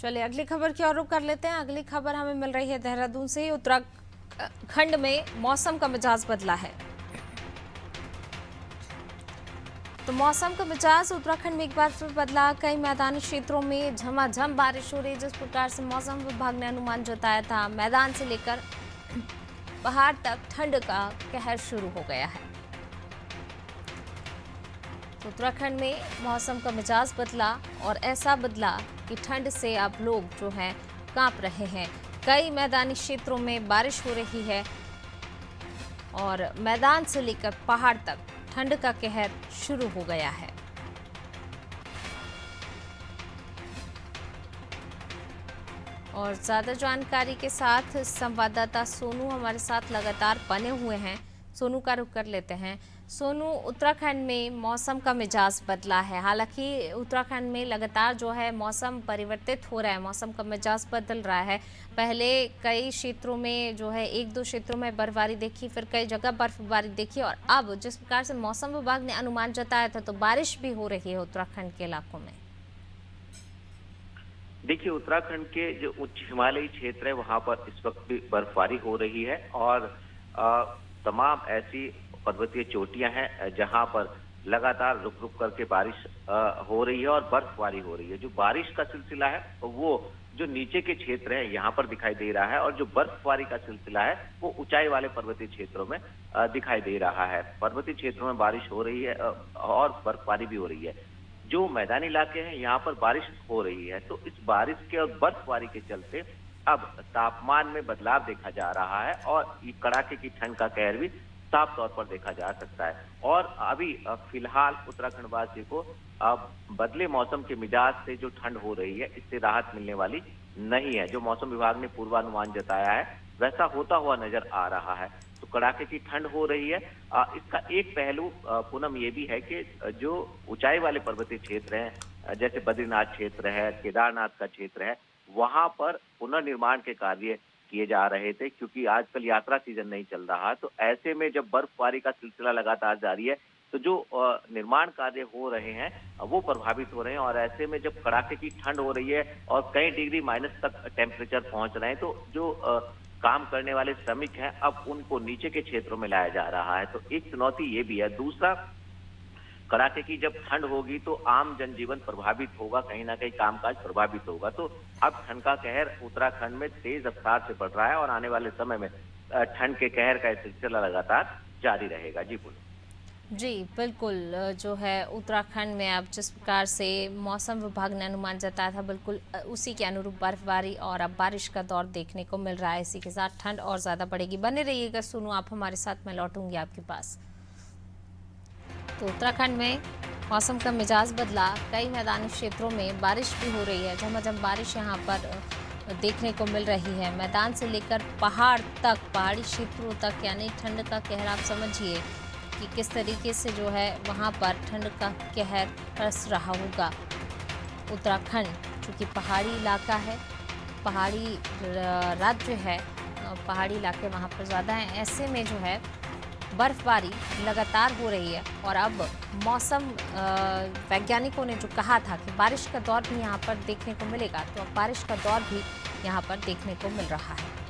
चलिए अगली खबर की ओर रुख कर लेते हैं। अगली खबर हमें मिल रही है देहरादून से। उत्तराखंड में मौसम का मिजाज बदला है। तो मौसम का मिजाज उत्तराखंड में एक बार फिर बदला। कई मैदानी क्षेत्रों में झमाझम बारिश हो रही। जिस प्रकार से मौसम विभाग ने अनुमान जताया था, मैदान से लेकर पहाड़ तक ठंड का कहर शुरू हो गया है। तो उत्तराखंड में मौसम का मिजाज बदला और ऐसा बदला कि ठंड से अब लोग जो हैं कांप रहे हैं। कई मैदानी क्षेत्रों में बारिश हो रही है और मैदान से लेकर पहाड़ तक ठंड का कहर शुरू हो गया है। और ज्यादा जानकारी के साथ संवाददाता सोनू हमारे साथ लगातार बने हुए हैं। सोनू का रुख कर लेते हैं। सोनू, उत्तराखंड में मौसम का मिजाज बदला है। हालांकि उत्तराखंड में लगातार जो है मौसम परिवर्तित हो रहा है, मौसम का मिजाज बदल रहा है। पहले कई क्षेत्रों में जो है एक दो क्षेत्रों में बर्फबारी देखी, फिर कई जगह बर्फबारी देखी और अब जिस प्रकार से मौसम विभाग ने अनुमान जताया था, तो बारिश भी हो रही है उत्तराखंड के इलाकों में। देखिए, उत्तराखंड के जो उच्च हिमालयी क्षेत्र है वहां पर इस वक्त भी बर्फबारी हो रही है और तमाम ऐसी पर्वतीय चोटियां हैं जहां पर लगातार रुक रुक करके बारिश हो रही है और बर्फबारी हो रही है। जो बारिश का सिलसिला है वो जो नीचे के क्षेत्र है यहाँ पर दिखाई दे रहा है और जो बर्फबारी का सिलसिला है वो ऊंचाई वाले पर्वतीय क्षेत्रों में दिखाई दे रहा है। पर्वतीय क्षेत्रों में बारिश हो रही है और बर्फबारी भी हो रही है। जो मैदानी इलाके हैं यहाँ पर बारिश हो रही है, तो इस बारिश के और बर्फबारी के चलते अब तापमान में बदलाव देखा जा रहा है और ये कड़ाके की ठंड का कहर भी साफ तौर पर देखा जा सकता है। और अभी फिलहाल उत्तराखंड वासी को अब बदले मौसम के मिजाज से जो ठंड हो रही है, इससे राहत मिलने वाली नहीं है। जो मौसम विभाग ने पूर्वानुमान जताया है वैसा होता हुआ नजर आ रहा है। तो कड़ाके की ठंड हो रही है। इसका एक पहलू पूनम ये भी है कि जो ऊंचाई वाले पर्वतीय क्षेत्र हैं, जैसे बद्रीनाथ क्षेत्र है, केदारनाथ का क्षेत्र है, वहां पर पुनर्निर्माण के कार्य किए जा रहे थे क्योंकि आजकल यात्रा सीजन नहीं चल रहा। तो ऐसे में जब बर्फबारी का सिलसिला लगातार जारी है, तो जो निर्माण कार्य हो रहे हैं वो प्रभावित हो रहे हैं और ऐसे में जब कड़ाके की ठंड हो रही है और कई डिग्री माइनस तक टेम्परेचर पहुंच रहे हैं, तो जो काम करने वाले श्रमिक हैं अब उनको नीचे के क्षेत्रों में लाया जा रहा है। तो एक चुनौती ये भी है। दूसरा, कड़ाके की जब ठंड होगी तो आम जनजीवन प्रभावित होगा, कहीं ना कहीं कामकाज प्रभावित होगा। तो अब ठंड का कहर उत्तराखंड में तेज रफ्तार से बढ़ रहा है और आने वाले समय में ठंड के कहर का सिलसिला लगातार जारी रहेगा। जी बोलो। जी बिल्कुल, जो है उत्तराखंड में अब जिस प्रकार से मौसम विभाग ने अनुमान जताया था, बिल्कुल उसी के अनुरूप बर्फबारी और अब बारिश का दौर देखने को मिल रहा है। इसी के साथ ठंड और ज़्यादा बढ़ेगी। बने रहिएगा सोनू, आप हमारे साथ, मैं लौटूंगी आपके पास। तो उत्तराखंड में मौसम का मिजाज बदला। कई मैदानी क्षेत्रों में बारिश भी हो रही है। झमाझम बारिश यहाँ पर देखने को मिल रही है। मैदान से लेकर पहाड़ तक, पहाड़ी क्षेत्रों तक, यानी ठंड का कहर आप समझिए कि किस तरीके से जो है वहाँ पर ठंड का कहर बरस रहा होगा। उत्तराखंड चूँकि पहाड़ी इलाका है, पहाड़ी राज्य है, पहाड़ी इलाके वहाँ पर ज़्यादा हैं, ऐसे में जो है बर्फबारी लगातार हो रही है और अब मौसम वैज्ञानिकों ने जो कहा था कि बारिश का दौर भी यहाँ पर देखने को मिलेगा, तो अब बारिश का दौर भी यहाँ पर देखने को मिल रहा है।